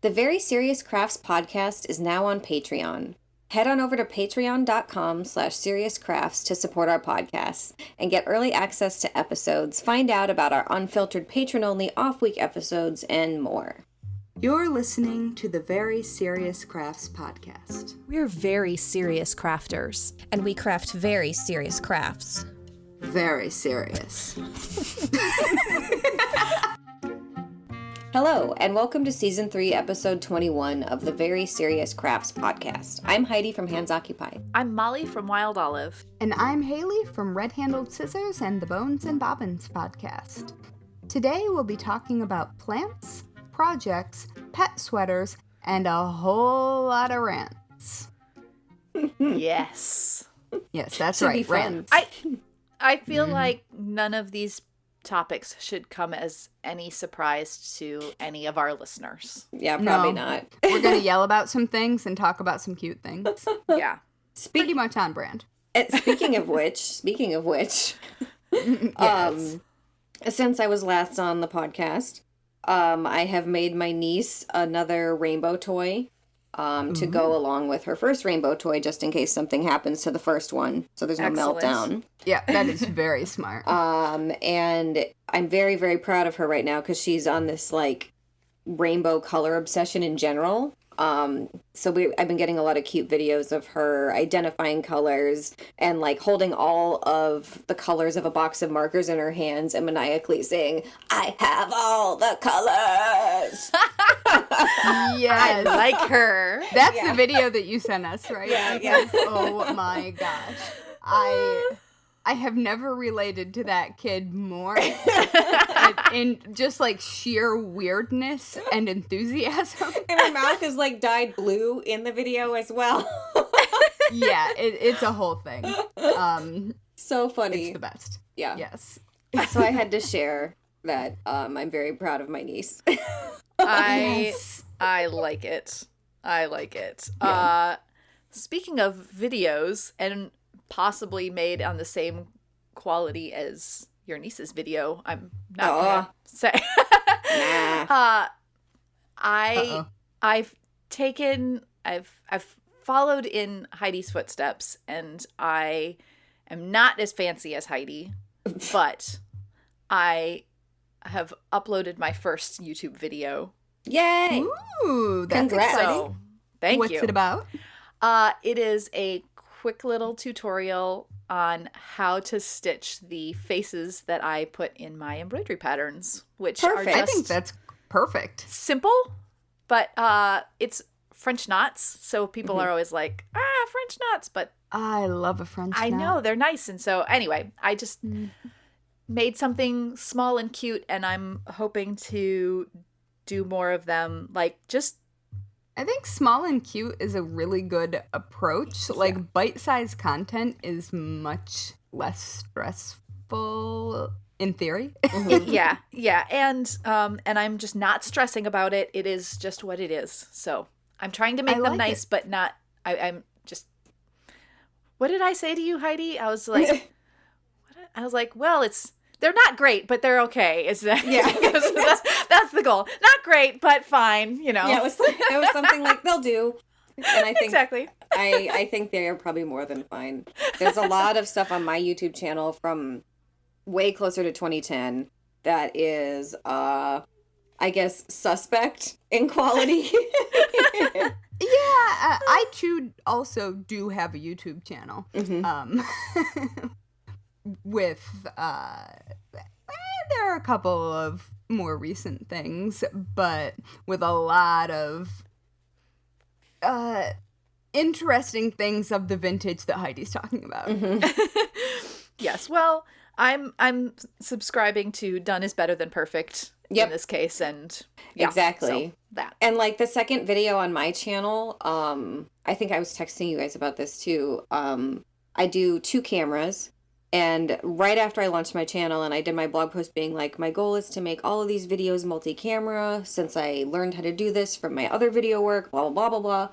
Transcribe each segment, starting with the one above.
The Very Serious Crafts podcast is now on Patreon. Head on over to patreon.com/seriouscrafts to support our podcasts and get early access to episodes, find out about our unfiltered patron-only off-week episodes, and more. You're listening to the Very Serious Crafts podcast. We're very serious crafters, and we craft very serious crafts. Very serious. Hello, and welcome to Season 3, Episode 21 of the Very Serious Crafts podcast. I'm Heidi from Hands Occupied. I'm Molly from Wild Olive. And I'm Haley from Red Handled Scissors and the Bones and Bobbins podcast. Today we'll be talking about plants, projects, pet sweaters, and a whole lot of rants. Yes. Yes, that's Should right, be fun. rants. I feel like none of these topics should come as any surprise to any of our listeners. Yeah, probably No. not. We're going to yell about some things and talk about some cute things. Yeah. Pretty much on brand. Speaking of which, Yes. since I was last on the podcast, I have made my niece another rainbow toy to go along with her first rainbow toy, just in case something happens to the first one, so there's no Excellent. meltdown. Yeah, that is very smart. And I'm very, very proud of her right now because she's on this like rainbow color obsession in general. So I've been getting a lot of cute videos of her identifying colors and like holding all of the colors of a box of markers in her hands and maniacally saying, "I have all the colors." Yes. I like her. That's the video that you sent us, right? Yeah. Oh my gosh. I have never related to that kid more in just like sheer weirdness and enthusiasm. And her mouth is like dyed blue in the video as well. Yeah, it's a whole thing. So funny. It's the best. Yeah. Yes. So I had to share that I'm very proud of my niece. Yes. I like it. I like it. Yeah. Speaking of videos and possibly made on the same quality as your niece's video, I'm not gonna say. Nah. I've followed in Heidi's footsteps, and I am not as fancy as Heidi, but I have uploaded my first YouTube video. Yay! Ooh, that's Congrats. exciting. So thank What's you. it about? It is a quick little tutorial on how to stitch the faces that I put in my embroidery patterns, which Perfect. are I just think that's perfect. simple, but it's French knots, so people are always like, French knots, but I love a French I knot. know they're nice. And so anyway, I just made something small and cute, and I'm hoping to do more of them, like just I think small and cute is a really good approach. Like bite-sized content is much less stressful in theory. yeah, and I'm just not stressing about it. It is just what it is. So I'm trying to make I them like nice, it. but not. I'm just. What did I say to you, Heidi? I was like, well, they're not great, but they're okay. Is that? Yeah. that's the goal. Not great, but fine. You know. Yeah, it was something like they'll do. And I think Exactly. I think they are probably more than fine. There's a lot of stuff on my YouTube channel from way closer to 2010 that is I guess suspect in quality. Yeah, I too also do have a YouTube channel. With there are a couple of more recent things, but with a lot of interesting things of the vintage that Heidi's talking about. Yes. Well, I'm subscribing to done is better than perfect in this case, and yeah, Exactly. so that. And like the second video on my channel, I think I was texting you guys about this too. I do 2 cameras. And right after I launched my channel and I did my blog post being like, my goal is to make all of these videos multi-camera since I learned how to do this from my other video work, blah, blah, blah, blah, blah.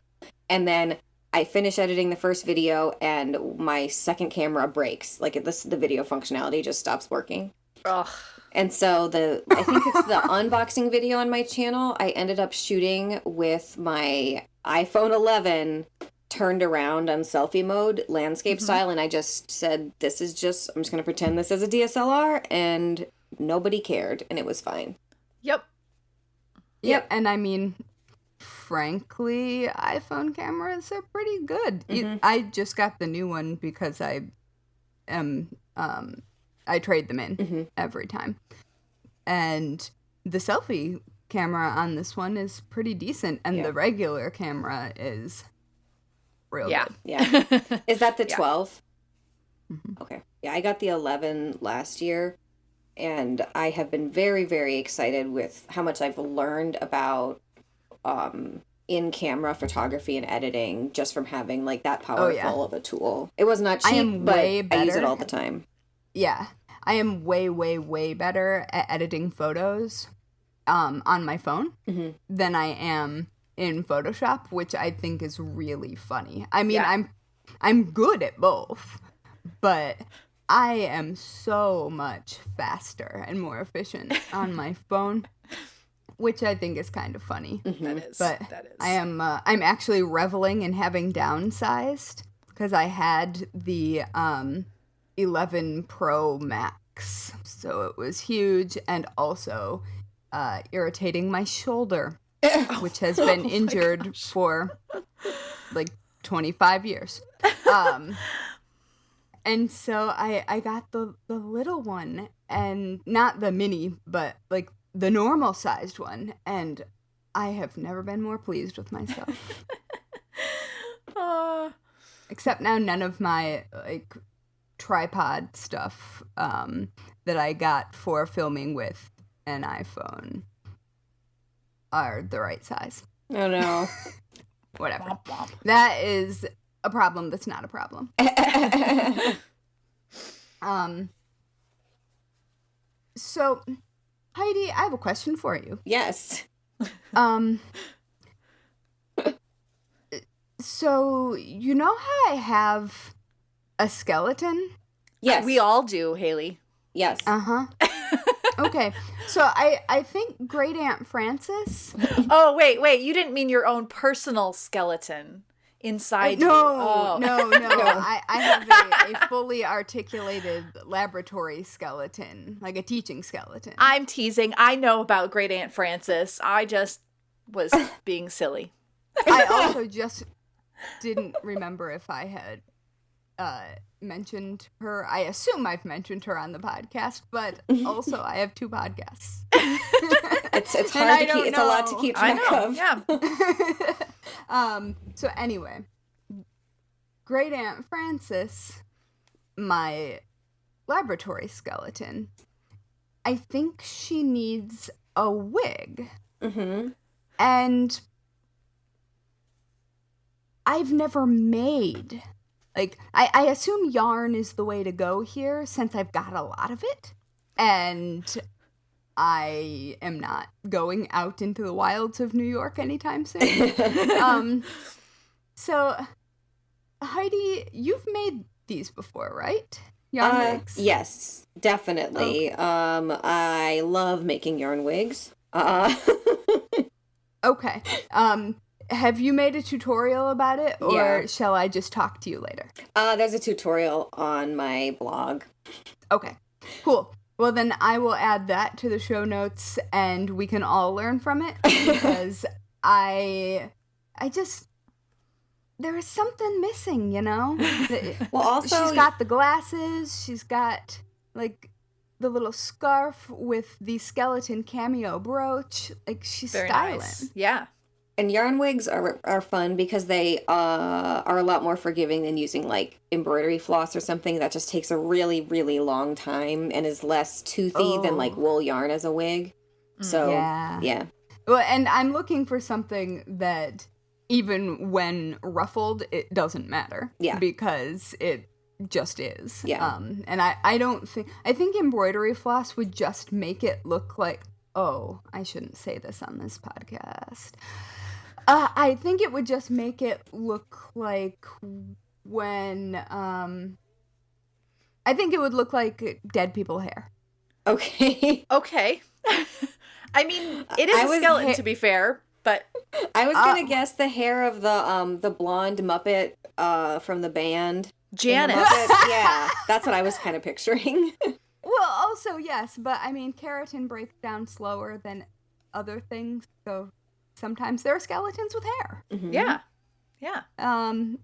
And then I finish editing the first video and my second camera breaks. Like the video functionality just stops working. Ugh. And so I think it's the unboxing video on my channel, I ended up shooting with my iPhone 11 turned around on selfie mode, landscape style, and I just said, I'm just going to pretend this is a DSLR, and nobody cared, and it was fine. Yep. And I mean, frankly, iPhone cameras are pretty good. I just got the new one because I trade them in every time. And the selfie camera on this one is pretty decent, and the regular camera is real good. Yeah. Is that the 12? Okay. Yeah, I got the 11 last year, and I have been very, very excited with how much I've learned about in-camera photography and editing just from having like that powerful of a tool. It was not cheap, but I use it all the time. Yeah. I am way, way, way better at editing photos on my phone than I am in Photoshop, which I think is really funny. I mean, I'm good at both, but I am so much faster and more efficient on my phone, which I think is kind of funny. That is. I'm actually reveling in having downsized because I had the 11 Pro Max, so it was huge and also irritating my shoulder, which has been injured for like 25 years. And so I got the little one, and not the mini, but like the normal sized one, and I have never been more pleased with myself. Except now none of my like tripod stuff that I got for filming with an iPhone are the right size. Oh no. Whatever. Womp womp. That is a problem that's not a problem. So, Heidi, I have a question for you. Yes. So, you know how I have a skeleton? Yes. We all do, Haley. Yes. Uh-huh. Okay. So I think Great Aunt Frances. Oh, wait. You didn't mean your own personal skeleton inside you. No. I have a fully articulated laboratory skeleton, like a teaching skeleton. I'm teasing. I know about Great Aunt Frances. I just was being silly. I also just didn't remember if I had mentioned her. I assume I've mentioned her on the podcast, but also I have 2 podcasts. It's hard to keep. It's a lot to keep track of. Yeah. So anyway, Great Aunt Frances, my laboratory skeleton, I think she needs a wig. And I've never made, like, I assume yarn is the way to go here since I've got a lot of it. And I am not going out into the wilds of New York anytime soon. So, Heidi, you've made these before, right? Yarn wigs? Yes, definitely. Okay. I love making yarn wigs. Okay. Have you made a tutorial about it, or shall I just talk to you later? There's a tutorial on my blog. Okay, cool. Well, then I will add that to the show notes, and we can all learn from it, because I just, there is something missing, you know? Well, also, she's got the glasses, she's got, like, the little scarf with the skeleton cameo brooch. Like, she's very styling. Nice. Yeah. And yarn wigs are fun because they are a lot more forgiving than using like embroidery floss or something that just takes a really, really long time and is less toothy than like wool yarn as a wig. So, yeah. Well, and I'm looking for something that even when ruffled, it doesn't matter. Yeah. Because it just is. Yeah. And I think embroidery floss would just make it look like, oh, I shouldn't say this on this podcast. I think it would just make it look like when, I think it would look like dead people hair. Okay. Okay. I mean, it is a skeleton, to be fair, but I was gonna guess the hair of the blonde Muppet from the band. Janice. Yeah, that's what I was kind of picturing. Well, also, yes, but I mean, keratin breaks down slower than other things, so sometimes there are skeletons with hair. Mm-hmm. Yeah. Yeah. And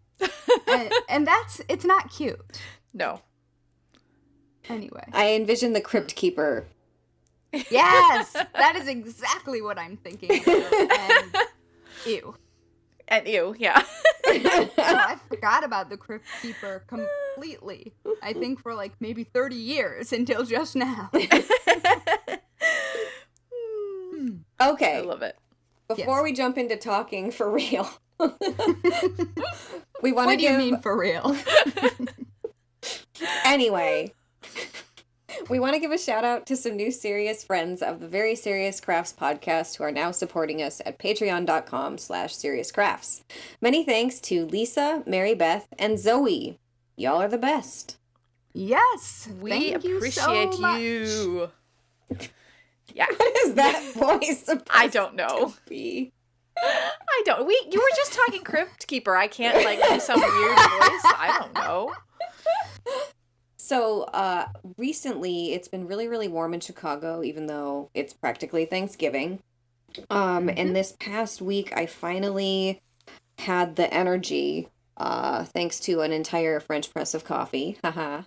it's not cute. No. Anyway. I envision the Crypt Keeper. Yes! That is exactly what I'm thinking of. And ew. And you, yeah. Oh, I forgot about the Crypt Keeper completely. I think for like maybe 30 years until just now. Okay. I love it. Before we jump into talking for real, we want to What do you mean for real? Anyway, we want to give a shout out to some new serious friends of the Very Serious Crafts podcast who are now supporting us at patreon.com/seriouscrafts. Many thanks to Lisa, Mary Beth, and Zoe. Y'all are the best. Yes. We Thank you appreciate so much. you. Yeah. What is that voice supposed I don't know. to be? I don't. You were just talking Crypt Keeper. I can't like do some weird voice. I don't know. So, recently it's been really, really warm in Chicago, even though it's practically Thanksgiving. And this past week I finally had the energy, thanks to an entire French press of coffee, haha,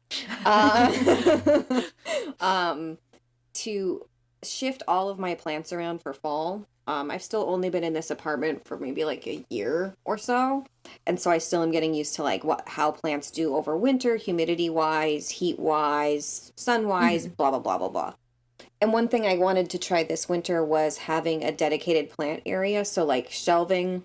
to shift all of my plants around for fall. I've still only been in this apartment for maybe like a year or so. And so I still am getting used to like how plants do over winter, humidity wise, heat wise, sun wise, blah, blah, blah, blah, blah. And one thing I wanted to try this winter was having a dedicated plant area. So like shelving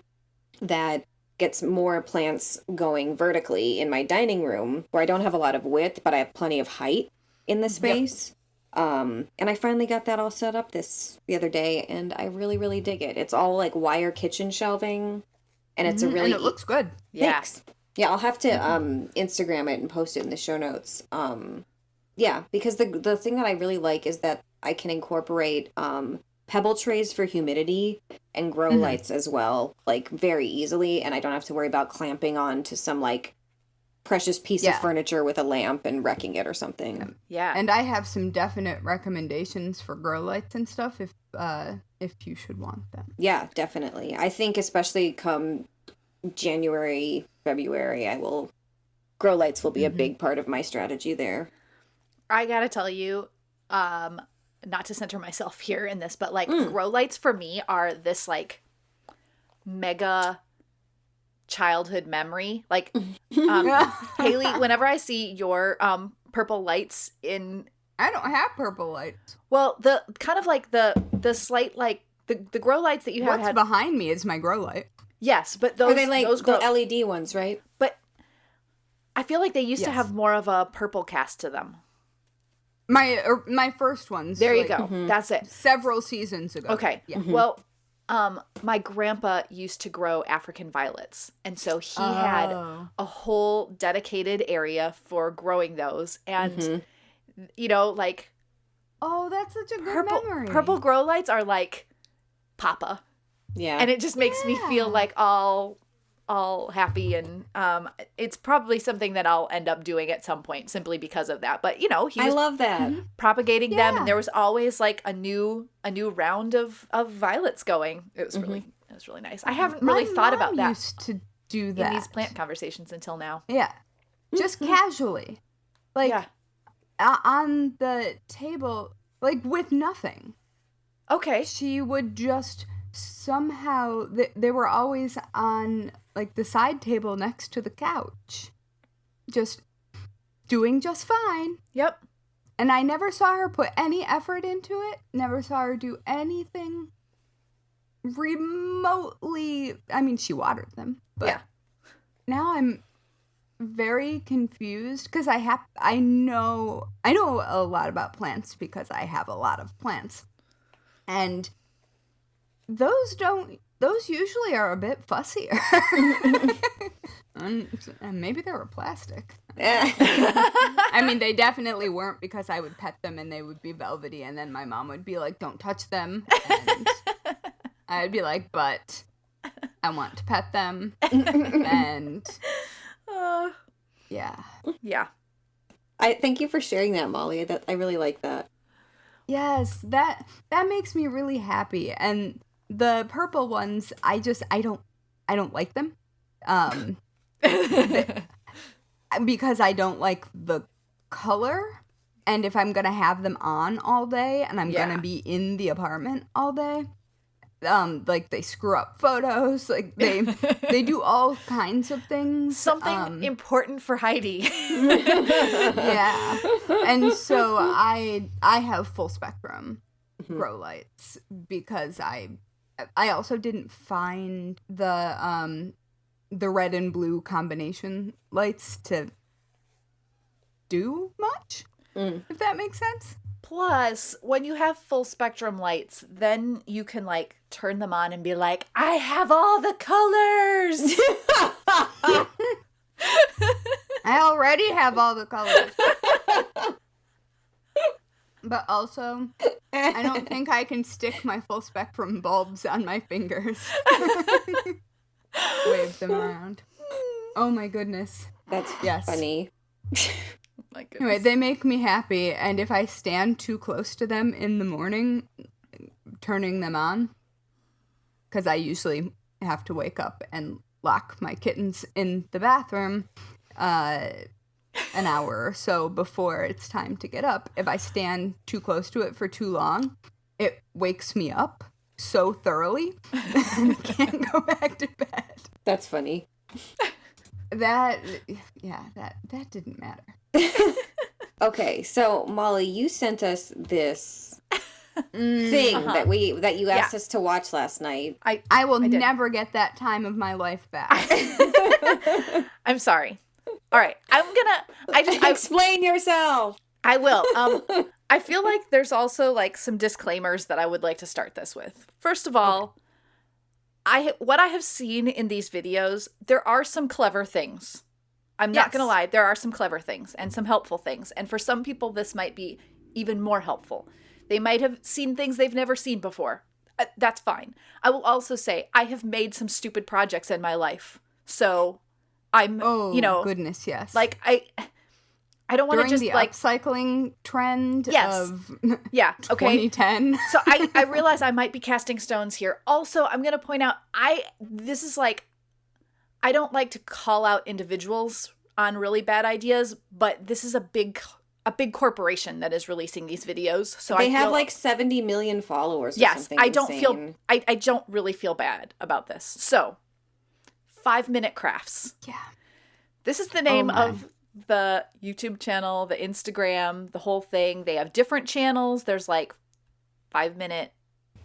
that gets more plants going vertically in my dining room where I don't have a lot of width, but I have plenty of height in the space. Yep. And I finally got that all set up the other day, and I really, really dig it. It's all like wire kitchen shelving, and it's a really... And it looks good. Thanks. Yeah, I'll have to Instagram it and post it in the show notes. Yeah, because the thing that I really like is that I can incorporate pebble trays for humidity and grow lights as well, like very easily, and I don't have to worry about clamping on to some like precious piece of furniture with a lamp and wrecking it or something. Yeah. And I have some definite recommendations for grow lights and stuff if you should want them. Yeah, definitely. I think especially come January, February, grow lights will be a big part of my strategy there. I gotta tell you, not to center myself here in this, but like grow lights for me are this like mega childhood memory. Like Haley, whenever I see your purple lights in... I don't have purple lights. Well, the kind of like the slight like the grow lights that you have What's behind me is my grow light. Yes, but those are they like those the LED ones, right? But I feel like they used to have more of a purple cast to them. My first ones. There you go. That's it. Several seasons ago. Okay. Yeah. Well, my grandpa used to grow African violets, and so he had a whole dedicated area for growing those. And you know, like, oh, that's such a good memory. Purple grow lights are like Papa. Yeah, and it just makes me feel like all happy, and it's probably something that I'll end up doing at some point simply because of that. But you know, he was I love that propagating them, and there was always like a new round of violets going. It was really nice. I haven't really thought about that. Used to do that in these plant conversations until now. Yeah, just casually, like on the table, like with nothing. Okay, she would just somehow they were always on like the side table next to the couch, just doing just fine. Yep. And I never saw her put any effort into it, never saw her do anything remotely. I mean, she watered them, but now I'm very confused because I know a lot about plants because I have a lot of plants, and those usually are a bit fussier. And maybe they were plastic. I mean, they definitely weren't, because I would pet them and they would be velvety, and then my mom would be like, don't touch them. And I'd be like, but I want to pet them. And yeah. Yeah. I Thank you for sharing that, Molly. I really like that. Yes, that makes me really happy. And the purple ones, I don't like them. Because I don't like the color, and if I'm gonna have them on all day and I'm gonna be in the apartment all day, like they screw up photos, like they do all kinds of things. Something important for Heidi. Yeah. And so I have full spectrum grow lights, because I also didn't find the red and blue combination lights to do much, if that makes sense. Plus, when you have full spectrum lights, then you can like turn them on and be like, I have all the colors. I already have all the colors. But also, I don't think I can stick my full spectrum bulbs on my fingers. Wave them around. Oh my goodness. That's funny. My goodness. Anyway, they make me happy, and if I stand too close to them in the morning, turning them on, because I usually have to wake up and lock my kittens in the bathroom an hour or so before it's time to get up. If I stand too close to it for too long, it wakes me up so thoroughly and I can't go back to bed. That's funny. That didn't matter. Okay, so Molly, you sent us this thing that you asked us to watch last night. I will never get that time of my life back. I'm sorry. All right, Explain yourself. I will. I feel like there's also like some disclaimers that I would like to start this with. First of all, what I have seen in these videos, there are some clever things. I'm not going to lie. There are some clever things and some helpful things. And for some people, this might be even more helpful. They might have seen things they've never seen before. That's fine. I will also say I have made some stupid projects in my life. So I'm, goodness, yes. Like I don't want to just the like upcycling trend of 2010. So I realize I might be casting stones here. Also, I'm going to point out I don't like to call out individuals on really bad ideas, but this is a big corporation that is releasing these videos. So they have like 70 million followers. Or yes, something I don't really feel bad about this. So 5-minute crafts. Yeah. This is the name of the YouTube channel, the Instagram, the whole thing. They have different channels. There's like 5-minute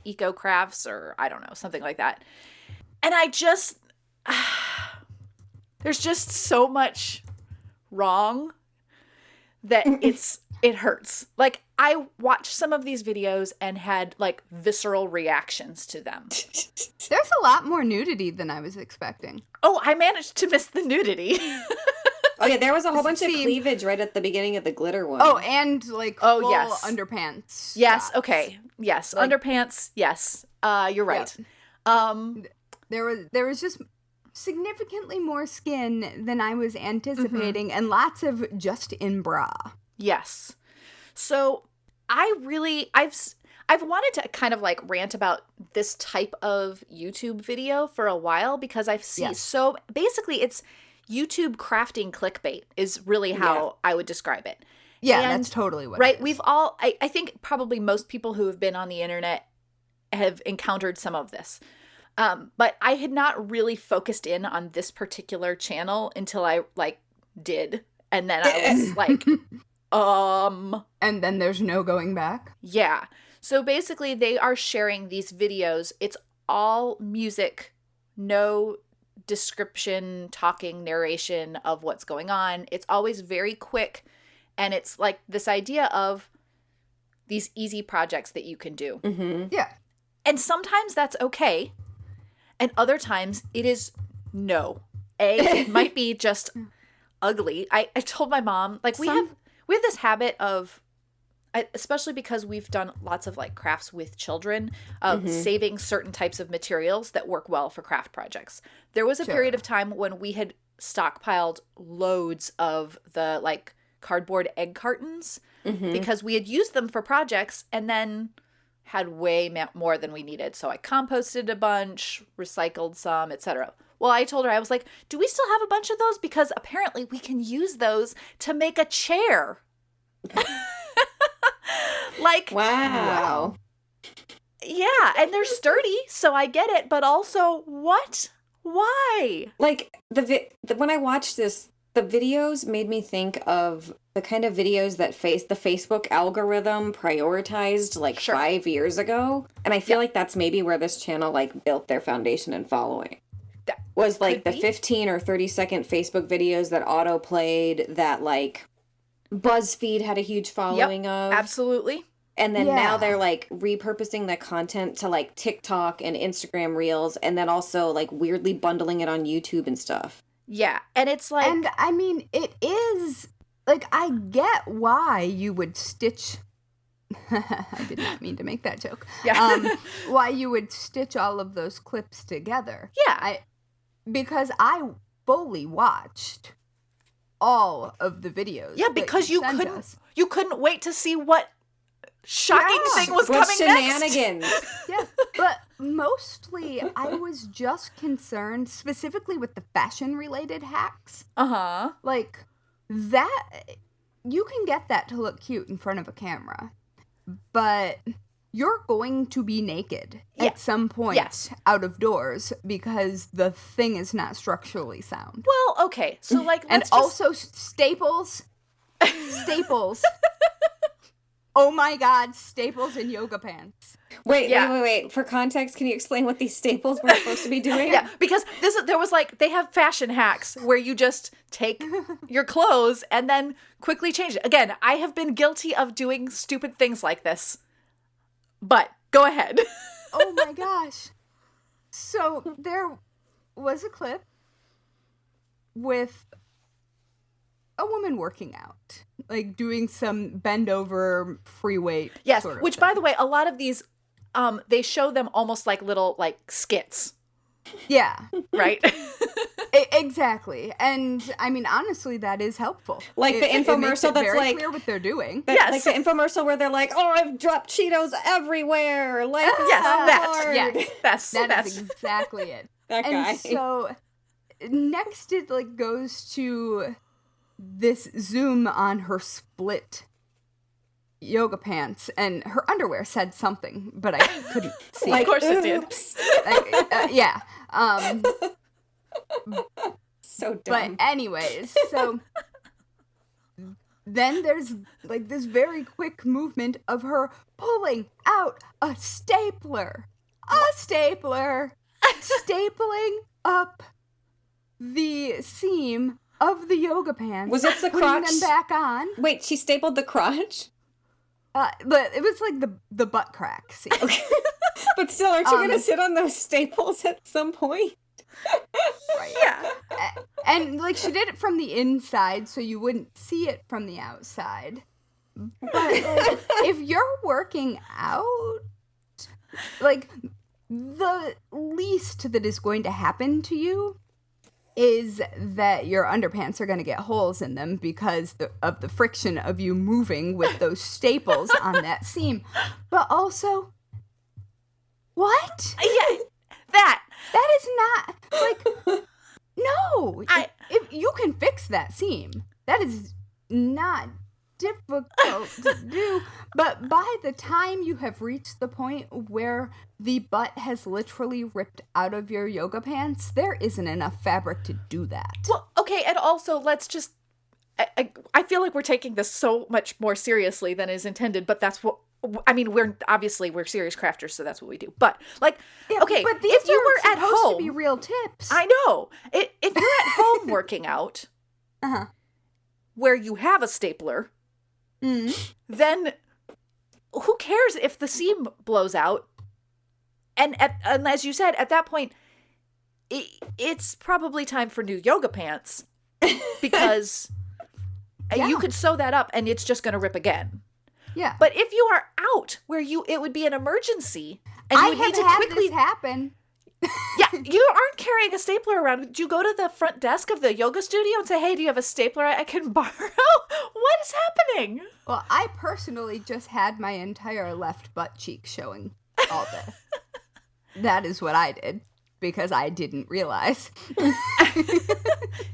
eco crafts, or I don't know, something like that. And there's just so much wrong that it hurts. Like, I watched some of these videos and had like visceral reactions to them. There's a lot more nudity than I was expecting. Oh, I managed to miss the nudity. Oh yeah, there was a whole bunch of cleavage right at the beginning of the glitter one. Oh, and like full underpants. Yes, shots. Okay. Yes, like, underpants. Yes. You're right. Yep. There was just significantly more skin than I was anticipating, and lots of just in bra. Yes. So I've wanted to kind of like rant about this type of YouTube video for a while, because I've seen so basically it's YouTube crafting clickbait is really how I would describe it. Yeah, and that's totally what right. It is. We've all I think probably most people who have been on the internet have encountered some of this. But I had not really focused in on this particular channel until I like did. And then I was like, And then there's no going back? Yeah. So basically they are sharing these videos. It's all music, no description, talking, narration of what's going on. It's always very quick. And it's like this idea of these easy projects that you can do. Mm-hmm. Yeah. And sometimes that's okay. And other times it is no. it might be just ugly. I told my mom, like, we have this habit of, especially because we've done lots of like crafts with children, of saving certain types of materials that work well for craft projects. There was a period of time when we had stockpiled loads of the like cardboard egg cartons because we had used them for projects and then had way more than we needed. So I composted a bunch, recycled some, etc. Well, I told her, I was like, do we still have a bunch of those? Because apparently we can use those to make a chair. Like, wow. Yeah, and they're sturdy, so I get it, but also, what? Why? Like, when I watched this, the videos made me think of the kind of videos that the Facebook algorithm prioritized like 5 years ago. And I feel like that's maybe where this channel like built their foundation and following. That was like the 15 or 30-second Facebook videos that auto played, that like BuzzFeed had a huge following of. Absolutely. And then now they're like repurposing the content to like TikTok and Instagram Reels, and then also like weirdly bundling it on YouTube and stuff. Yeah. And it's like, and I mean, it is like, I get why you would stitch. I did not mean to make that joke. Yeah. Why you would stitch all of those clips together. Yeah. Because I fully watched all of the videos. Yeah, because you couldn't wait to see what shocking thing was coming shenanigans. Next. Yeah, but mostly I was just concerned specifically with the fashion related hacks. Like that, you can get that to look cute in front of a camera, but you're going to be naked at some point out of doors because the thing is not structurally sound. Well, okay, so like, and also staples. Oh my God, staples in yoga pants. Wait. For context, can you explain what these staples were supposed to be doing? Yeah, because there was like, they have fashion hacks where you just take your clothes and then quickly change it. Again, I have been guilty of doing stupid things like this. But go ahead. Oh my gosh. So there was a clip with a woman working out, like doing some bend over free weight. Yes, sort of which thing. by the way, a lot of these, they show them almost like little like skits. Yeah. Right? Exactly. And I mean, honestly, that is helpful. Like the infomercial that's very clear what they're doing. Like the infomercial where they're like, "Oh, I've dropped Cheetos everywhere. Life is so hard." That is exactly it. That guy. And so next it like goes to this zoom on her split yoga pants, and her underwear said something, but I couldn't see. Of course it did. Yeah. So But dumb. anyways, so then there's like this very quick movement of her pulling out a stapler. Stapling up the seam of the yoga pants. Was it the putting crotch? them back on. Wait, she stapled the crotch? But it was like the butt crack seam. Okay. But still, aren't you going to sit on those staples at some point? Right. Yeah. And like she did it from the inside so you wouldn't see it from the outside. But like, if you're working out, like the least that is going to happen to you is that your underpants are going to get holes in them because of the friction of you moving with those staples on that seam. But also, what? Yeah, that is not, like, no. If you can fix that seam. That is not difficult to do. But by the time you have reached the point where the butt has literally ripped out of your yoga pants, there isn't enough fabric to do that. Well, okay, and also let's just, I feel like we're taking this so much more seriously than is intended, but that's what, I mean, we're serious crafters, so that's what we do. But like, okay, but these if you were at supposed home, to be real tips. I know. If you're at home working out, where you have a stapler, then who cares if the seam blows out? And as you said, at that point, it's probably time for new yoga pants because Yeah. you could sew that up and it's just going to rip again. Yeah. But if you are out where it would be an emergency and you I would have need to had quickly this happen. Yeah, you aren't carrying a stapler around. Do you go to the front desk of the yoga studio and say, "Hey, do you have a stapler I can borrow?" What is happening? Well, I personally just had my entire left butt cheek showing all day. That is what I did because I didn't realize.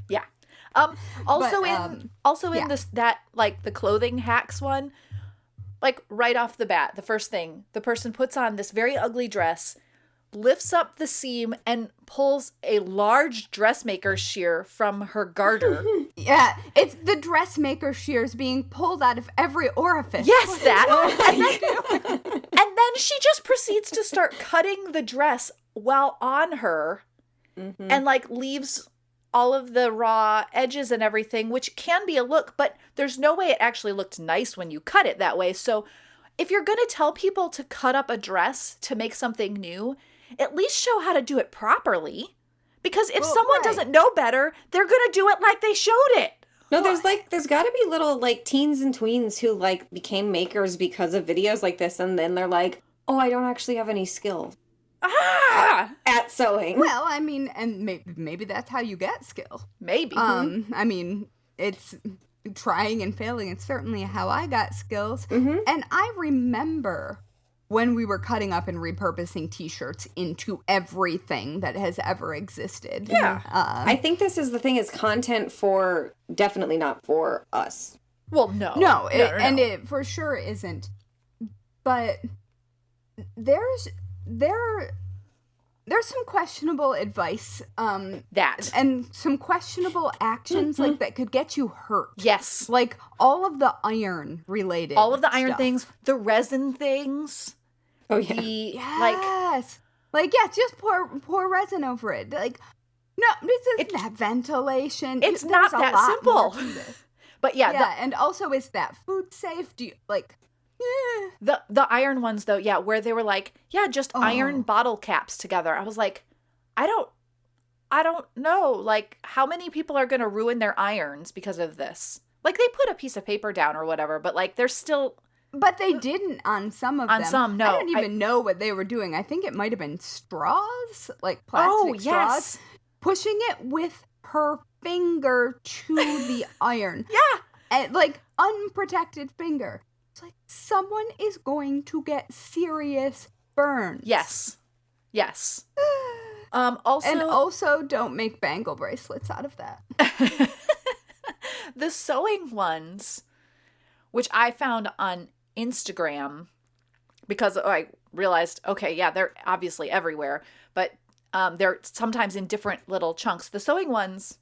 Yeah. Also But, in this that like the clothing hacks one, like right off the bat, the first thing, the person puts on this very ugly dress, lifts up the seam and pulls a large dressmaker shear from her garter. Yeah, it's the dressmaker shears being pulled out of every orifice. Yes, that. And then she just proceeds to start cutting the dress while on her and like leaves all of the raw edges and everything, which can be a look, but there's no way it actually looked nice when you cut it that way. So if you're going to tell people to cut up a dress to make something new, at least show how to do it properly. Because if someone doesn't know better, they're going to do it like they showed it. No, there's got to be little like teens and tweens who like became makers because of videos like this, and then they're like, "Oh, I don't actually have any skill at sewing." Well, I mean, and maybe that's how you get skill. Maybe. I mean, it's trying and failing. It's certainly how I got skills. And I remember when we were cutting up and repurposing t-shirts into everything that has ever existed. Yeah. I think this is the thing, is content for, definitely not for us. Well, no. No, it for sure isn't. But there's some questionable advice that and some questionable actions like that could get you hurt. Yes. Like all of the iron related. All of the iron stuff. things, the resin things. Oh yeah. Yes. Like just pour resin over it. Like no, this is that ventilation. It's There's not a that lot simple. more to this. But yeah, and also is that food safe? Do you like the iron ones though, yeah, where they were like, yeah, just iron bottle caps together. I was like, I don't know, like how many people are going to ruin their irons because of this? Like they put a piece of paper down or whatever, but like they're still. But they didn't on some of them. On some, no. I don't even know what they were doing. I think it might have been straws, like plastic straws. Yes. Pushing it with her finger to the iron. Yeah. And like unprotected finger. It's like someone is going to get serious burns. Yes. Also don't make bangle bracelets out of that. the sewing ones, which I found on Instagram, because I realized, okay, yeah, they're obviously everywhere, but they're sometimes in different little chunks. The sewing ones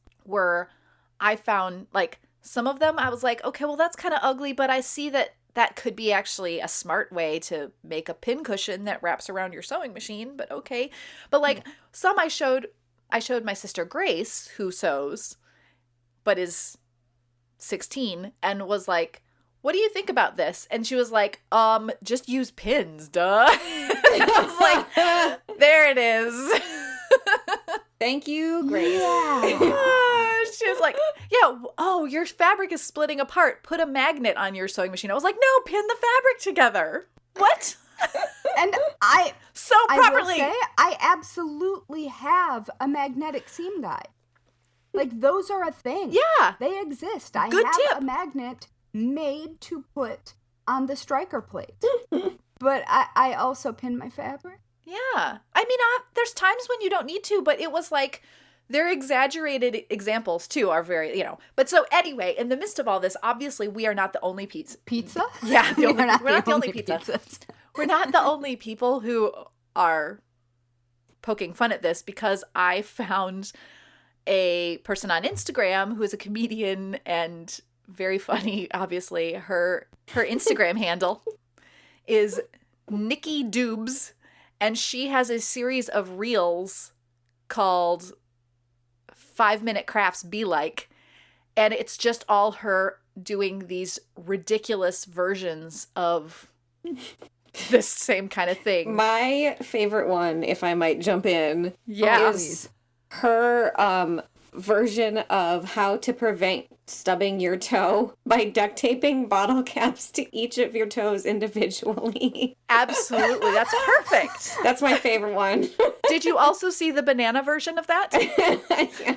I found, like, some of them, I was like, okay, well, that's kind of ugly, but I see that could be actually a smart way to make a pin cushion that wraps around your sewing machine, but okay. But, like, some I showed my sister Grace, who sews, but is 16, and was like, what do you think about this? And she was like, just use pins, duh. I was like, there it is. Thank you, Grace. Yeah. She was like, yeah, your fabric is splitting apart. Put a magnet on your sewing machine. I was like, no, pin the fabric together. What? And I properly. I will say, I absolutely have a magnetic seam guide. Like, those are a thing. Yeah. They exist. I Good have tip. a magnet made to put on the striker plate. But I also pin my fabric. Yeah. I mean, there's times when you don't need to, but it was like, they're exaggerated examples too, are very, But so anyway, in the midst of all this, obviously we are not the only Pizza? Yeah, we're not the only pizza. pizzas. We're not the only people who are poking fun at this, because I found a person on Instagram who is a comedian and very funny, obviously. Her Instagram handle is Nikki Doobs, and she has a series of reels called 5-Minute Crafts Be Like, and it's just all her doing these ridiculous versions of this same kind of thing. My favorite one, if I might jump in, Yeah. is her version of how to prevent stubbing your toe by duct taping bottle caps to each of your toes individually. Absolutely. That's perfect. That's my favorite one. Did you also see the banana version of that? Yeah.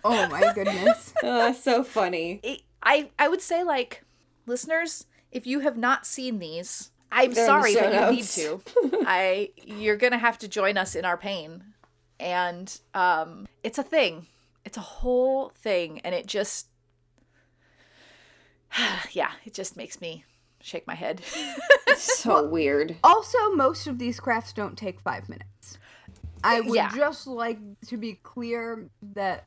Oh my goodness. So funny. I would say, like, listeners, if you have not seen these, I'm They're in the sorry, show but you need notes. to. You're gonna have to join us in our pain. And it's a thing. It's a whole thing, and it just it just makes me shake my head. It's so weird. Also, most of these crafts don't take 5 minutes. I would Yeah. just like to be clear that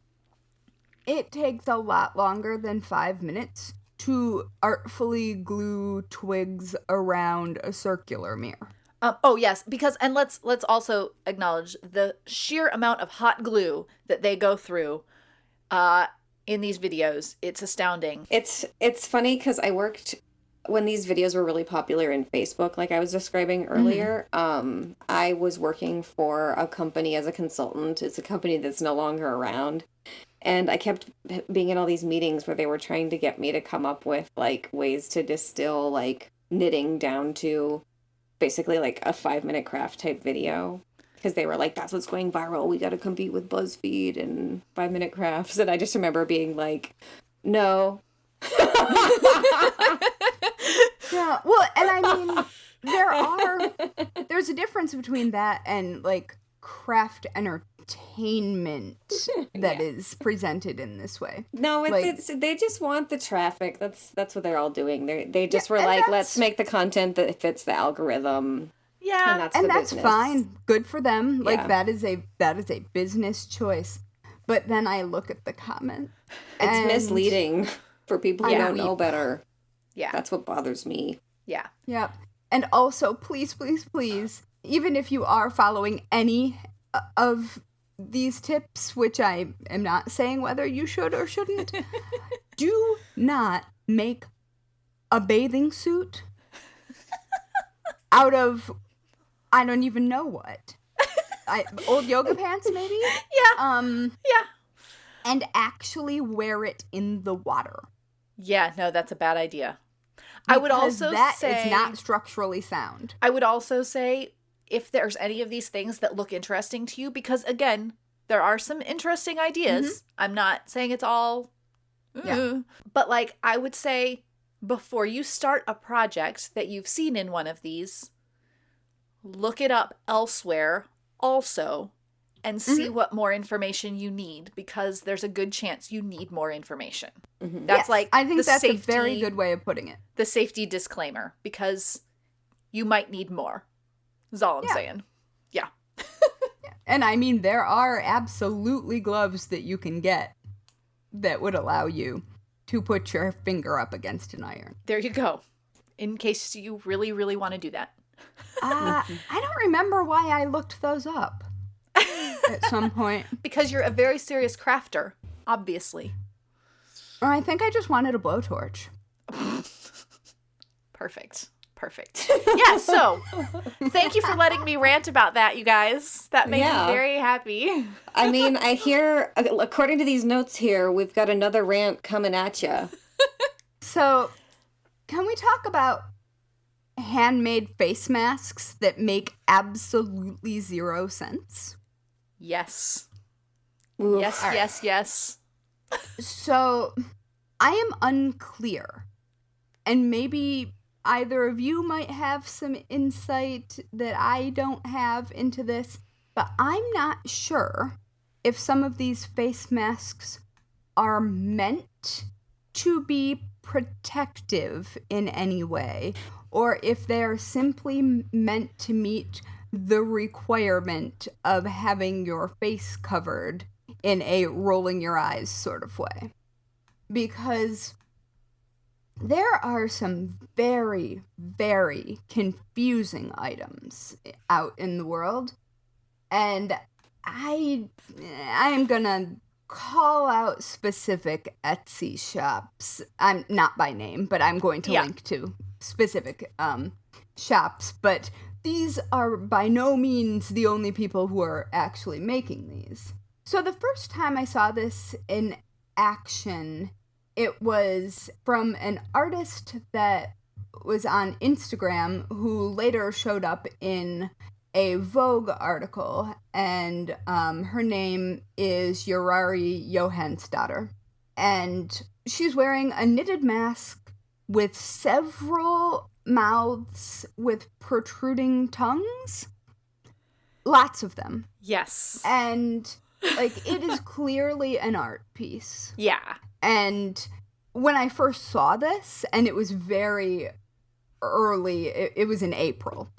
it takes a lot longer than 5 minutes to artfully glue twigs around a circular mirror. Oh yes, and let's also acknowledge the sheer amount of hot glue that they go through in these videos. It's astounding. It's funny because I worked when these videos were really popular in Facebook, like I was describing earlier. I was working for a company as a consultant. It's a company that's no longer around. And I kept being in all these meetings where they were trying to get me to come up with like ways to distill like knitting down to basically like a 5-minute craft type video. Because they were like, that's what's going viral. We got to compete with BuzzFeed and 5-minute crafts. And I just remember being like, no. Yeah, well, and I mean, there's a difference between that and like craft entertainment that is presented in this way. No, Like- they just want the traffic. That's what they're all doing. They just were and like, that's- let's make the content that fits the algorithm. Yeah. And that's And the that's business. fine. Good for them. Like Yeah. that is a business choice. But then I look at the comment. It's and- misleading for people who Yeah. don't know better. Yeah. That's what bothers me. Yeah. Yeah. And also, please, please, please, even if you are following any of these tips, which I am not saying whether you should or shouldn't, do not make a bathing suit out of, I don't even know what. Old yoga pants, maybe? Yeah. Yeah. And actually wear it in the water. Yeah, no, that's a bad idea. I would Because also that say is not structurally sound. I would also say if there's any of these things that look interesting to you, because again, there are some interesting ideas. I'm not saying it's all Yeah. but like I would say before you start a project that you've seen in one of these, look it up elsewhere also and see what more information you need, because there's a good chance you need more information. That's Yes, like I think the that's safety, a very good way of putting it. the safety disclaimer, because you might need more. Is all I'm Yeah. saying. Yeah. And I mean, there are absolutely gloves that you can get that would allow you to put your finger up against an iron. There you go. In case you really, really want to do that. I don't remember why I looked those up at some point. Because you're a very serious crafter, obviously. Or I think I just wanted a blowtorch. Perfect. Yeah, so thank you for letting me rant about that, you guys. That made Yeah. me very happy. I mean, I hear, according to these notes here, we've got another rant coming at you. So, can we talk about handmade face masks that make absolutely zero sense? Yes. Oof. Yes. So, I am unclear, and maybe either of you might have some insight that I don't have into this, but I'm not sure if some of these face masks are meant to be protective in any way, or if they're simply meant to meet the requirement of having your face covered in a rolling your eyes sort of way. Because there are some very, very confusing items out in the world, and I am gonna call out specific Etsy shops. I'm not by name, but I'm going to link to specific shops, but these are by no means the only people who are actually making these. So the first time I saw this in action, it was from an artist that was on Instagram who later showed up in a Vogue article, and her name is Yorari Johansdottir. And she's wearing a knitted mask with several mouths with protruding tongues. Lots of them. Yes. And, like, it is clearly an art piece. Yeah. And when I first saw this, and it was very early, it was in April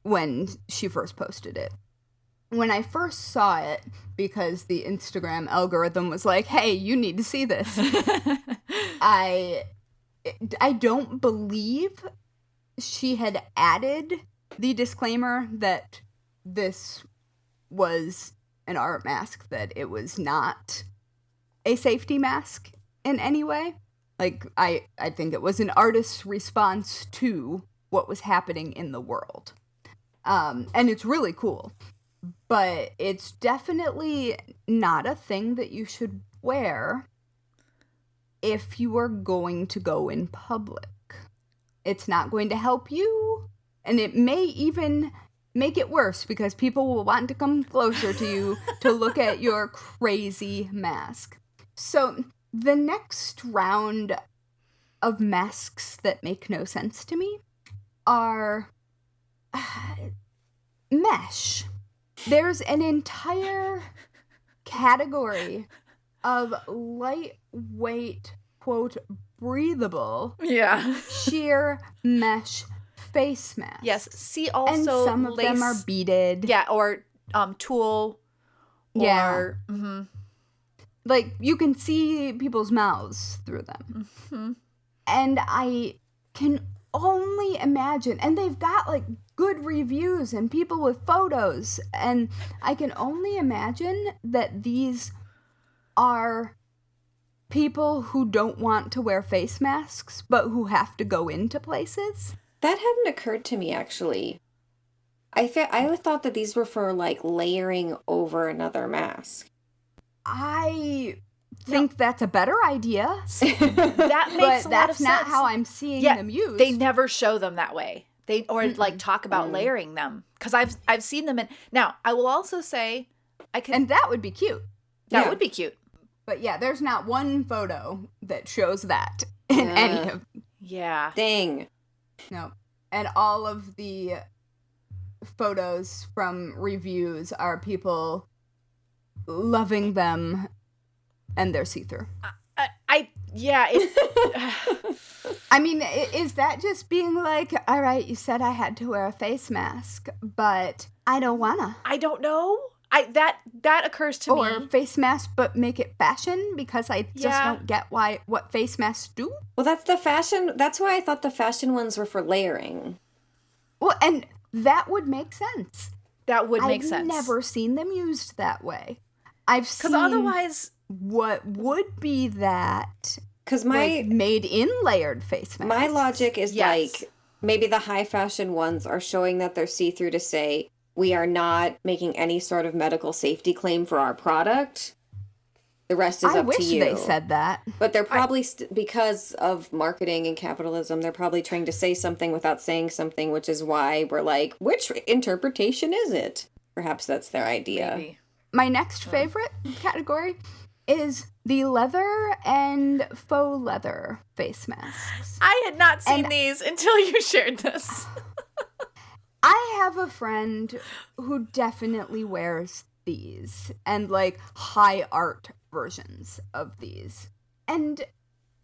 when she first posted it. When I first saw it, because the Instagram algorithm was like, hey, you need to see this, I don't believe she had added the disclaimer that this was an art mask, that it was not a safety mask in any way. Like, I think it was an artist's response to what was happening in the world. And it's really cool. But it's definitely not a thing that you should wear if you are going to go in public. It's not going to help you, and it may even make it worse because people will want to come closer to you to look at your crazy mask. So the next round of masks that make no sense to me are mesh. There's an entire category of lightweight, quote, breathable, sheer mesh face masks. Yes. See also and some of them are beaded. Yeah, or tulle. Yeah. Mm-hmm. Like, you can see people's mouths through them. Mm-hmm. And I can only imagine, and they've got, like, good reviews and people with photos, and I can only imagine that these are people who don't want to wear face masks, but who have to go into places. That hadn't occurred to me, actually. I thought that these were for, like, layering over another mask. I think that's a better idea. That makes a lot of sense. But that's not how I'm seeing them used. They never show them that way. Like talk about layering them, because I've seen them in. Now I will also say, and that would be cute. That would be cute. But yeah, there's not one photo that shows that in any of. Yeah. Dang. No, and all of the photos from reviews are people loving them, and they're see-through. I mean, is that just being like, all right, you said I had to wear a face mask, but I don't wanna. I don't know. That occurs to me. Or face mask, but make it fashion, because I just don't get what face masks do. Well, that's the fashion. That's why I thought the fashion ones were for layering. Well, and that would make sense. That would make sense. I've never seen them used that way. I've seen, because otherwise, what would be that? Because like made in layered face masks. My logic is like, maybe the high fashion ones are showing that they're see-through to say, we are not making any sort of medical safety claim for our product. The rest is up to you. I wish they said that. But they're probably, because of marketing and capitalism, they're probably trying to say something without saying something, which is why we're like, which interpretation is it? Perhaps that's their idea. Maybe. My next favorite category is the leather and faux leather face masks. I had not seen these until you shared this. I have a friend who definitely wears these, and like high art versions of these. And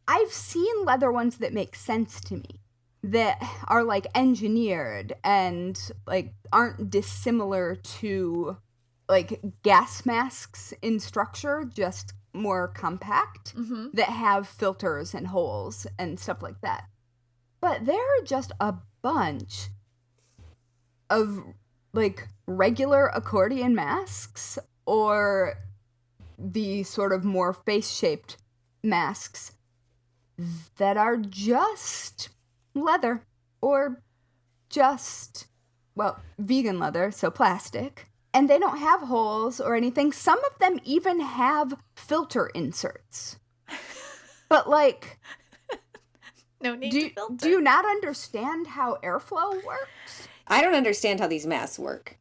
I've seen leather ones that make sense to me, that are like engineered and like aren't dissimilar to like gas masks in structure, just more compact, that have filters and holes and stuff like that. But there are just a bunch of like regular accordion masks, or the sort of more face-shaped masks that are just leather, or just, well, vegan leather, so plastic, And they don't have holes or anything. Some of them even have filter inserts. But, like, No need to filter. Do you not understand how airflow works? I don't understand how these masks work.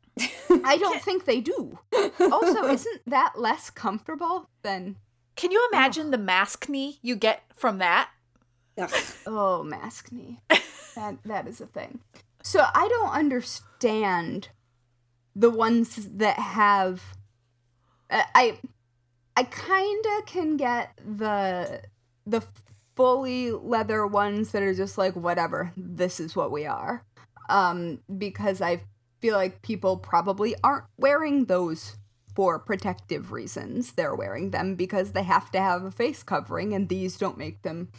I don't think they do. Also, isn't that less comfortable than... Can you imagine the mask knee you get from that? Ugh. Oh, mask knee. That is a thing. So I don't understand the ones that have... I kind of can get the fully leather ones that are just like, whatever, this is what we are. Because I feel like people probably aren't wearing those for protective reasons. They're wearing them because they have to have a face covering, and these don't make them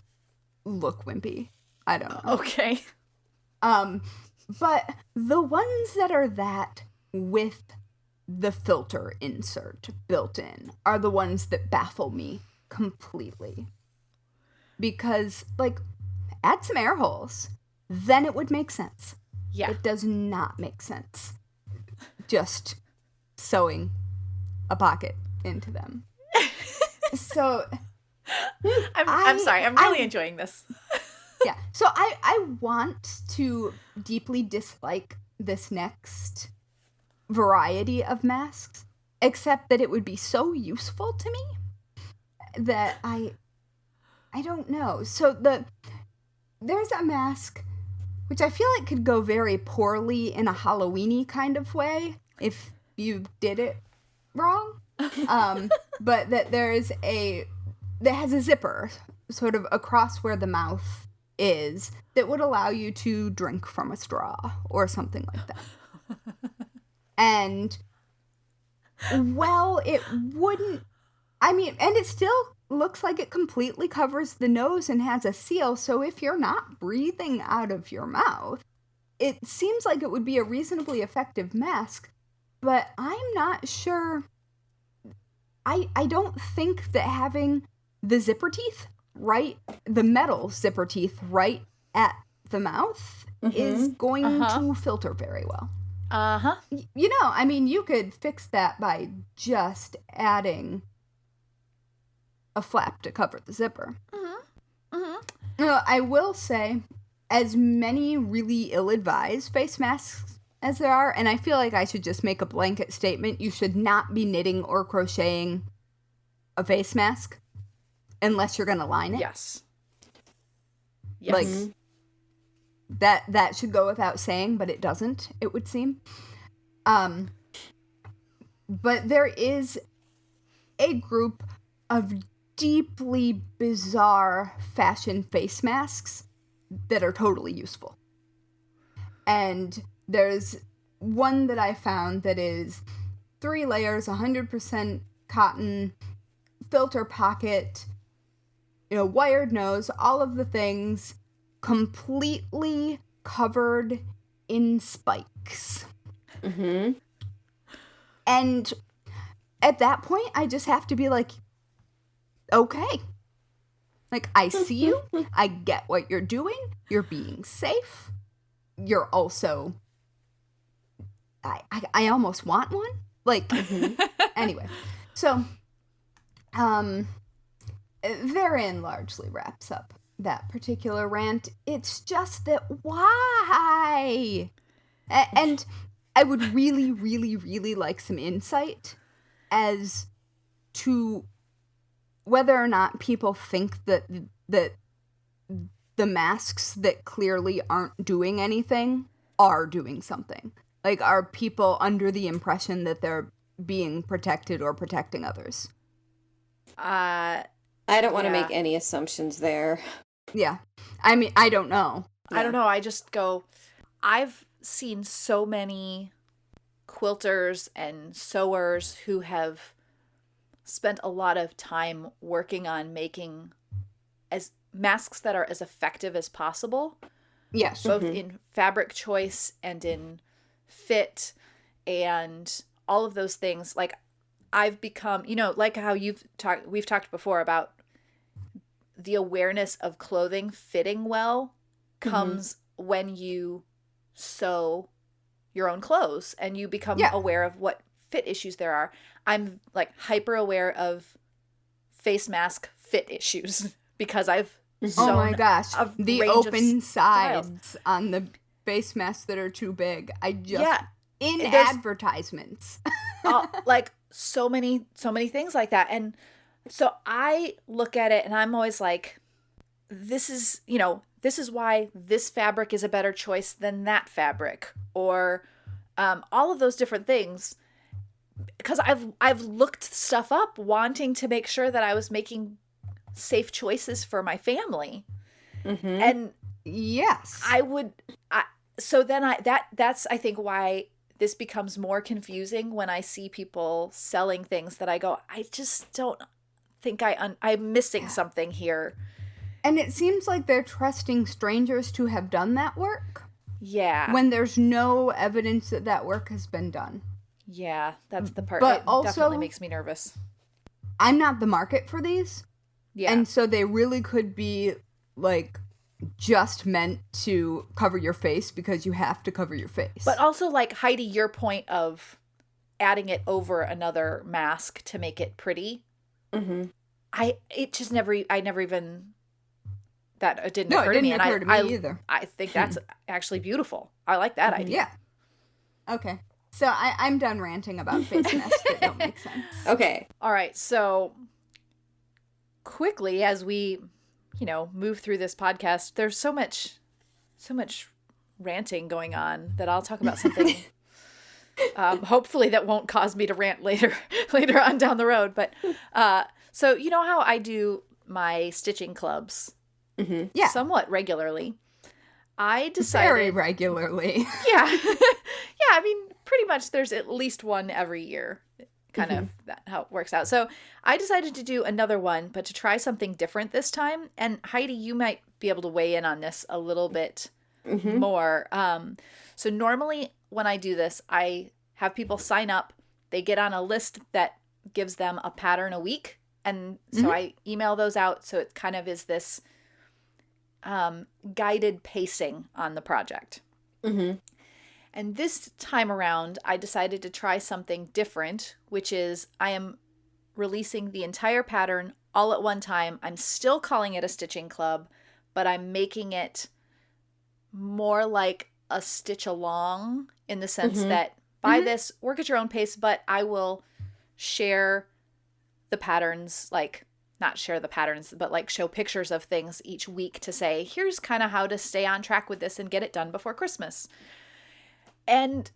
look wimpy. I don't know. Okay. But the ones that are that with the filter insert built in are the ones that baffle me completely. Because, like, add some air holes, then it would make sense. Yeah. It does not make sense just sewing a pocket into them. So I'm sorry. I'm really enjoying this. Yeah. So I want to deeply dislike this next variety of masks, except that it would be so useful to me that I don't know. So there's a mask which I feel like could go very poorly in a Halloween-y kind of way if you did it wrong. But that that has a zipper sort of across where the mouth is that would allow you to drink from a straw or something like that. And, well, it wouldn't, I mean, and it still looks like it completely covers the nose and has a seal, so if you're not breathing out of your mouth, it seems like it would be a reasonably effective mask, but I'm not sure. I don't think that having the zipper teeth the metal zipper teeth right at the mouth is going to filter very well. You know, I mean, you could fix that by just adding a flap to cover the zipper. I will say, as many really ill-advised face masks as there are, and I feel like I should just make a blanket statement, you should not be knitting or crocheting a face mask unless you're going to line it. Yes. Like, that should go without saying, but it doesn't, it would seem. But there is a group of deeply bizarre fashion face masks that are totally useful. And there's one that I found that is 3 layers, 100% cotton, filter pocket, wired nose, all of the things, completely covered in spikes. And at that point, I just have to be like, okay. Like, I see you. I get what you're doing. You're being safe. You're also... I almost want one. Like, anyway. So, therein largely wraps up that particular rant. It's just that, why? And I would really, really, really like some insight as to whether or not people think that the masks that clearly aren't doing anything are doing something. Like, are people under the impression that they're being protected or protecting others? I don't want to make any assumptions there. Yeah. I mean, I don't know. I don't know. I just go, I've seen so many quilters and sewers who have spent a lot of time working on making as masks that are as effective as possible. Yes. Both in fabric choice and in fit and all of those things. Like, I've become, like how we've talked before about the awareness of clothing fitting well comes when you sew your own clothes and you become aware of what fit issues there are, I'm like hyper aware of face mask fit issues because I've Oh my gosh, a the range of open styles. sides on the face masks that are too big. Yeah. In There's- advertisements. Like so many things like that. And so I look at it and I'm always like, this is why this fabric is a better choice than that fabric, or all of those different things, because I've looked stuff up wanting to make sure that I was making safe choices for my family. And Yes. that's I think why this becomes more confusing when I see people selling things that I go, I just don't think I'm missing something here. And it seems like they're trusting strangers to have done that work Yeah. when there's no evidence that that work has been done. Yeah, that's the part. But it also- definitely makes me nervous. I'm not the market for these. Yeah. And so they really could be like just meant to cover your face because you have to cover your face. But also, like, Heidi, your point of adding it over another mask to make it pretty. Mm-hmm. I never even, that it didn't No, occur it to me. didn't And occur to me either. I think that's actually beautiful. I like that idea. Yeah. Okay. So I'm done ranting about face masks that don't make sense. Okay. All right. So quickly, as we, move through this podcast, there's so much ranting going on that I'll talk about something hopefully that won't cause me to rant later on down the road. But so you know how I do my stitching clubs Yeah. somewhat regularly. I decided Very regularly. yeah. Yeah, I mean, pretty much there's at least one every year. Kind of that how it works out. So I decided to do another one, but to try something different this time. And Heidi, you might be able to weigh in on this a little bit more. So normally when I do this, I have people sign up. They get on a list that gives them a pattern a week. And so I email those out. So it kind of is this guided pacing on the project. And this time around, I decided to try something different, which is I am releasing the entire pattern all at one time. I'm still calling it a stitching club, but I'm making it more like a stitch along in the sense that buy this, work at your own pace, but I will share the patterns, like not share the patterns, but like show pictures of things each week to say, here's kind of how to stay on track with this and get it done before Christmas. And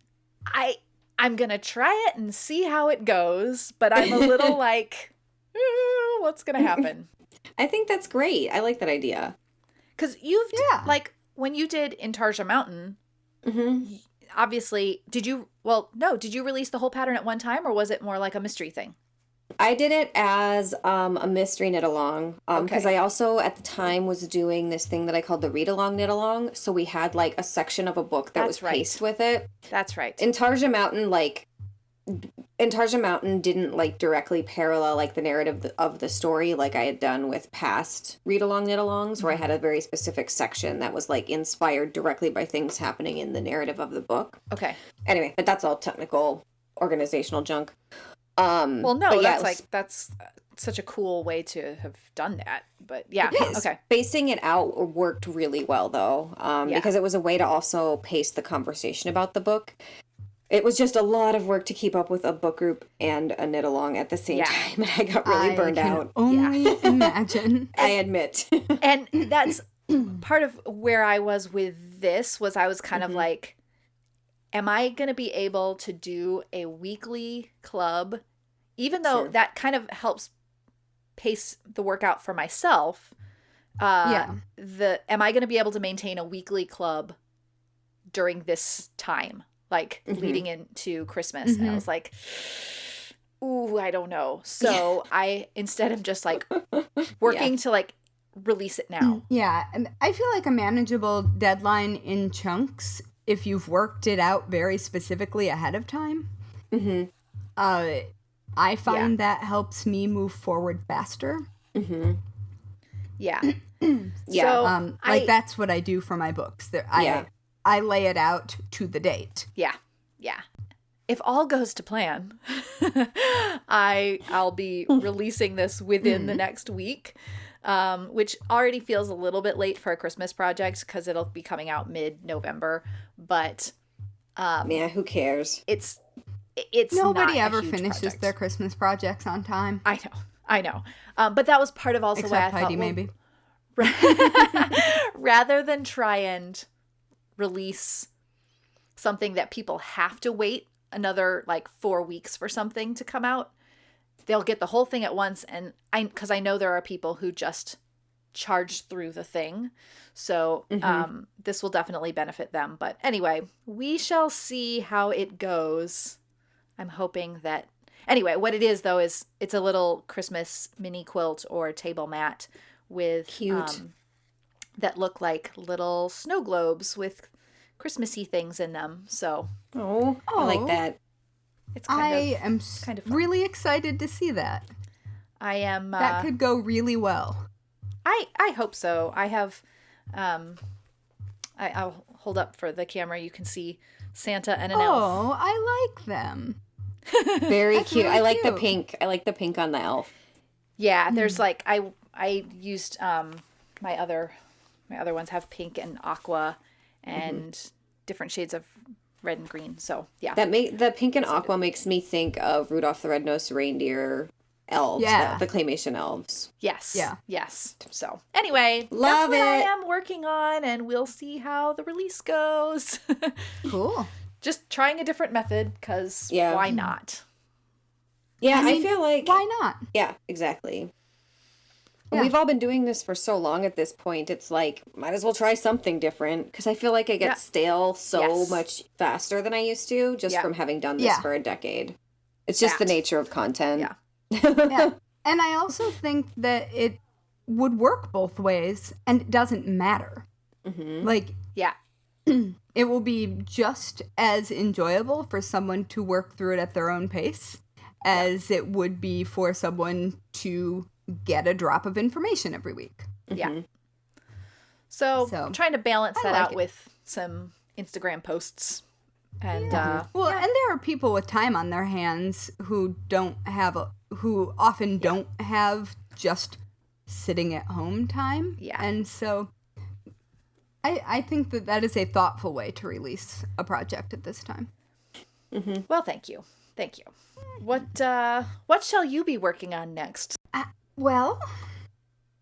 I'm going to try it and see how it goes, but I'm a little like, what's going to happen? I think that's great. I like that idea. Because like, when you did Intarsia Mountain, obviously, did you release the whole pattern at one time, or was it more like a mystery thing? I did it as a mystery knit along because Okay. I also at the time was doing this thing that I called the read along knit along. So we had like a section of a book that That's was paced with it. That's right. Intarsia Mountain didn't like directly parallel like the narrative of the story like I had done with past read along knit alongs where I had a very specific section that was like inspired directly by things happening in the narrative of the book. Okay. Anyway, but that's all technical organizational junk. Well, no, but yeah, that's such a cool way to have done that. But yeah, okay. Spacing it out worked really well though, because it was a way to also pace the conversation about the book. It was just a lot of work to keep up with a book group and a knit along at the same time, and I got really burned out. Only imagine. I admit. And that's part of where I was with this was I was kind of like, am I going to be able to do a weekly club, even though that kind of helps pace the workout for myself? Am I going to be able to maintain a weekly club during this time, like leading into Christmas? And I was like, ooh, I don't know. So I, instead of just like working to like release it now. Yeah, and I feel like a manageable deadline in chunks, if you've worked it out very specifically ahead of time, I find that helps me move forward faster. Yeah. Yeah. So that's what I do for my books. I lay it out to the date. Yeah. Yeah. if all goes to plan, I'll be releasing this within the next week, which already feels a little bit late for a Christmas project because it'll be coming out mid-November. But yeah, who cares? It's Nobody not ever a huge finishes project. their Christmas projects on time. I know. But that was part of also why I Except thought, Heidi, well, maybe. rather than try and release something that people have to wait another like 4 weeks for something to come out, they'll get the whole thing at once. And because I know there are people who just charge through the thing. So this will definitely benefit them. But anyway, we shall see how it goes. I'm hoping that... Anyway, what it is, though, is it's a little Christmas mini quilt or table mat with... Cute. That look like little snow globes with Christmassy things in them. So I like that. it's I am kind of fun. really excited to see that. I am... That could go really well. I hope so. I have... I'll hold up for the camera. You can see Santa and an elf. Oh, I like them. Very That's cute. really I like the cute. pink. I like the pink on the elf. Yeah, there's like... I used... my other ones have pink and aqua and different shades of red and green. So yeah, The pink and aqua makes me think of Rudolph the Red-Nosed Reindeer elves. Yeah. The claymation elves. yes, Yeah. yes. So anyway, Love that's what I it. am working on, and we'll see how the release goes. Cool. Just trying a different method because Yeah. why not? Yeah, I mean, I feel like Why not? yeah, exactly. Yeah. We've all been doing this for so long at this point. It's like, might as well try something different. Because I feel like I get Yeah. stale so Yes. much faster than I used to, just Yeah. from having done this Yeah. for a decade. It's just the That. nature of content. Yeah. Yeah. And I also think that it would work both ways, and it doesn't matter. Like, Yeah, it will be just as enjoyable for someone to work through it at their own pace as it would be for someone to get a drop of information every week. yeah. So, So, I'm trying to balance I that like out it. with some Instagram posts, and Well, and there are people with time on their hands who who often don't have just sitting at home time. Yeah. And so I think that is a thoughtful way to release a project at this time. well, thank you. What shall you be working on next? Well,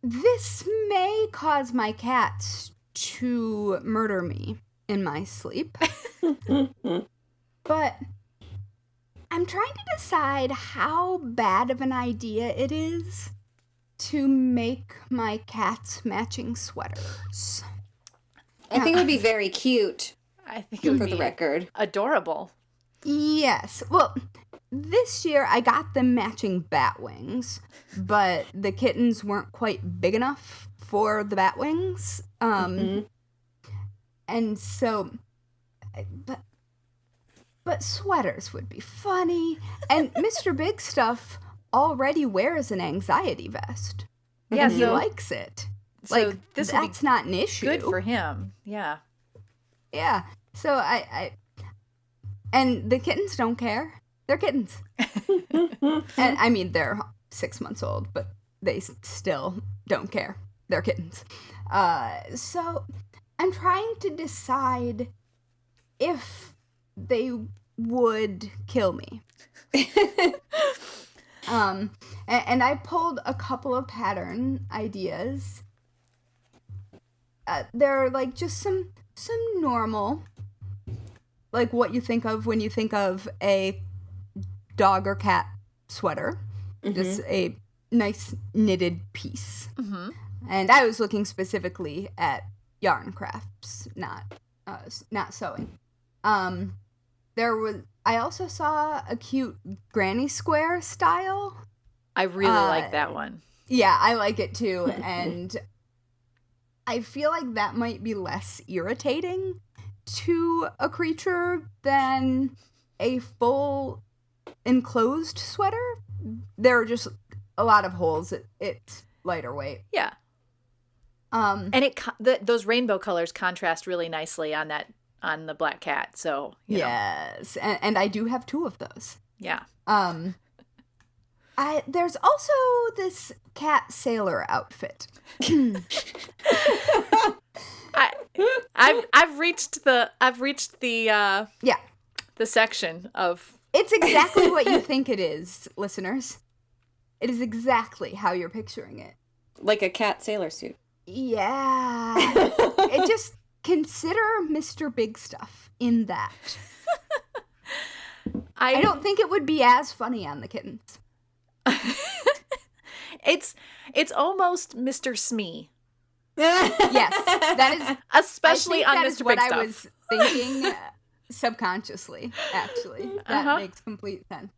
this may cause my cats to murder me in my sleep. But I'm trying to decide how bad of an idea it is to make my cats matching sweaters. I think it would be very cute, I think it would for be the record. adorable. Yes. Well, this year I got them matching bat wings, but the kittens weren't quite big enough for the bat wings. And so, but sweaters would be funny. And Mr. Big Stuff already wears an anxiety vest. Yeah, And he so- likes it. So Like, this would be that's not an issue. good for him. Yeah. Yeah. So and the kittens don't care. They're kittens. And I mean, they're 6 months old, but they still don't care. They're kittens. So I'm trying to decide if they would kill me. And I pulled a couple of pattern ideas. They're like just some normal, like what you think of when you think of a dog or cat sweater, just a nice knitted piece. And I was looking specifically at yarn crafts, not sewing. I also saw a cute granny square style. I really like that one. Yeah, I like it too, and I feel like that might be less irritating to a creature than a full enclosed sweater. There are just a lot of holes. It's lighter weight. Yeah. And those rainbow colors contrast really nicely on that on the black cat. So, you know. Yes, and I do have 2 of those. Yeah. There's also this cat sailor outfit. I've reached the the section of. It's exactly what you think it is, listeners. It is exactly how you're picturing it. Like a cat sailor suit. Yeah. It just consider Mr. Big Stuff in that. I don't think it would be as funny on the kittens. It's almost Mr. Smee. Yes, that is especially on Mr. Big Stuff. I was thinking subconsciously, actually. That makes complete sense.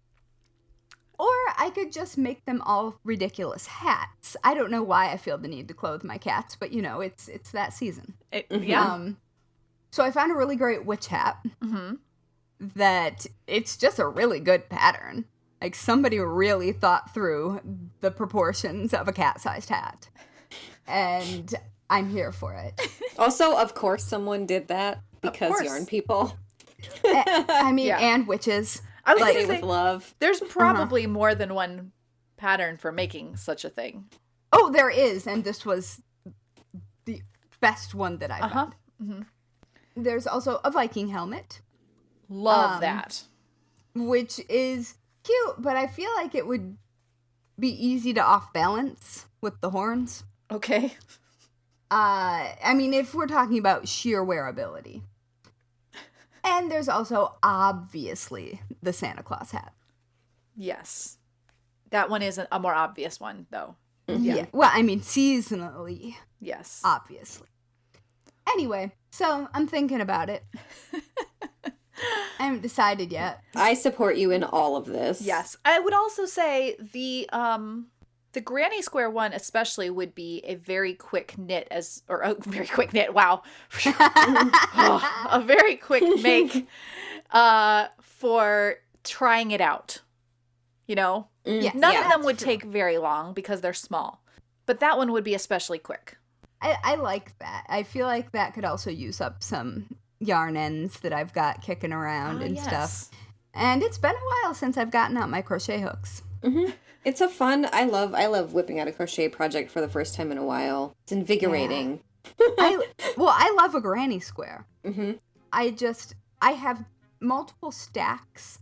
Or I could just make them all ridiculous hats. I don't know why I feel the need to clothe my cats, but you know, it's that season. So I found a really great witch hat that it's just a really good pattern. Like somebody really thought through the proportions of a cat-sized hat. And I'm here for it. Also, of course, someone did that because yarn people. I mean, and witches. I was like, say, with love. There's probably more than one pattern for making such a thing. Oh, there is, and this was the best one that I found. There's also a Viking helmet. Love that. Which is cute, but I feel like it would be easy to off balance with the horns. Okay. I mean, if we're talking about sheer wearability. And there's also, obviously, the Santa Claus hat. Yes. That one is a more obvious one, though. Yeah. Well, I mean, seasonally. Yes. Obviously. Anyway, so I'm thinking about it. I haven't decided yet. I support you in all of this. Yes. I would also say the granny square one especially would be a very quick knit wow. A very quick make for trying it out. You know? Yes, None of them would take very long because they're small. But that one would be especially quick. I like that. I feel like that could also use up some yarn ends that I've got kicking around and stuff. And it's been a while since I've gotten out my crochet hooks. It's a fun, I love whipping out a crochet project for the first time in a while. It's invigorating. Yeah. I love a granny square. I have multiple stacks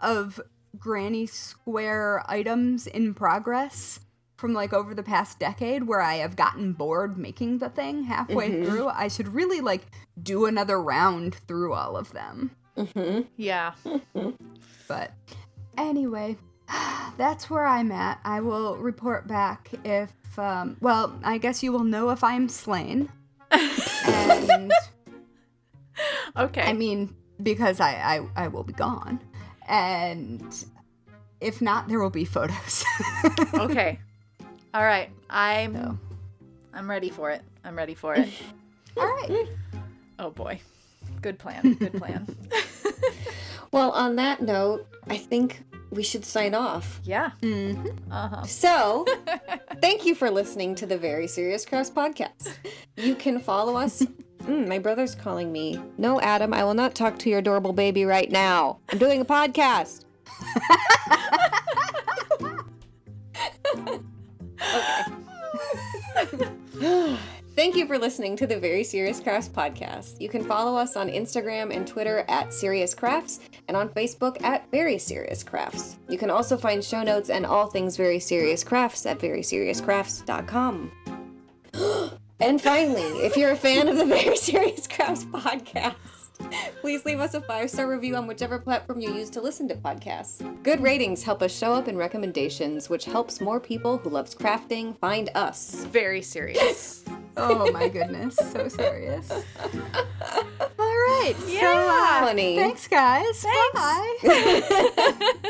of granny square items in progress from like over the past decade where I have gotten bored making the thing halfway through. I should really like do another round through all of them. Yeah. But anyway, that's where I'm at. I will report back if, I guess you will know if I'm slain. And okay. I mean, because I will be gone. And if not, there will be photos. Okay. All right. I'm ready for it. I'm ready for it. All right. Oh boy. Good plan. Good plan. Well, on that note, I think we should sign off. Yeah. So, thank you for listening to the Very Serious Crafts podcast. You can follow us. My brother's calling me. No, Adam, I will not talk to your adorable baby right now. I'm doing a podcast. Okay. Thank you for listening to the Very Serious Crafts podcast. You can follow us on Instagram and Twitter at Serious Crafts and on Facebook at Very Serious Crafts. You can also find show notes and all things Very Serious Crafts at veryseriouscrafts.com. And finally, if you're a fan of the Very Serious Crafts podcast, please leave us a 5-star review on whichever platform you use to listen to podcasts. Good ratings help us show up in recommendations, which helps more people who loves crafting find us. Very serious. Oh my goodness, so serious. All right, Yeah, funny. Thanks guys. Thanks. Bye.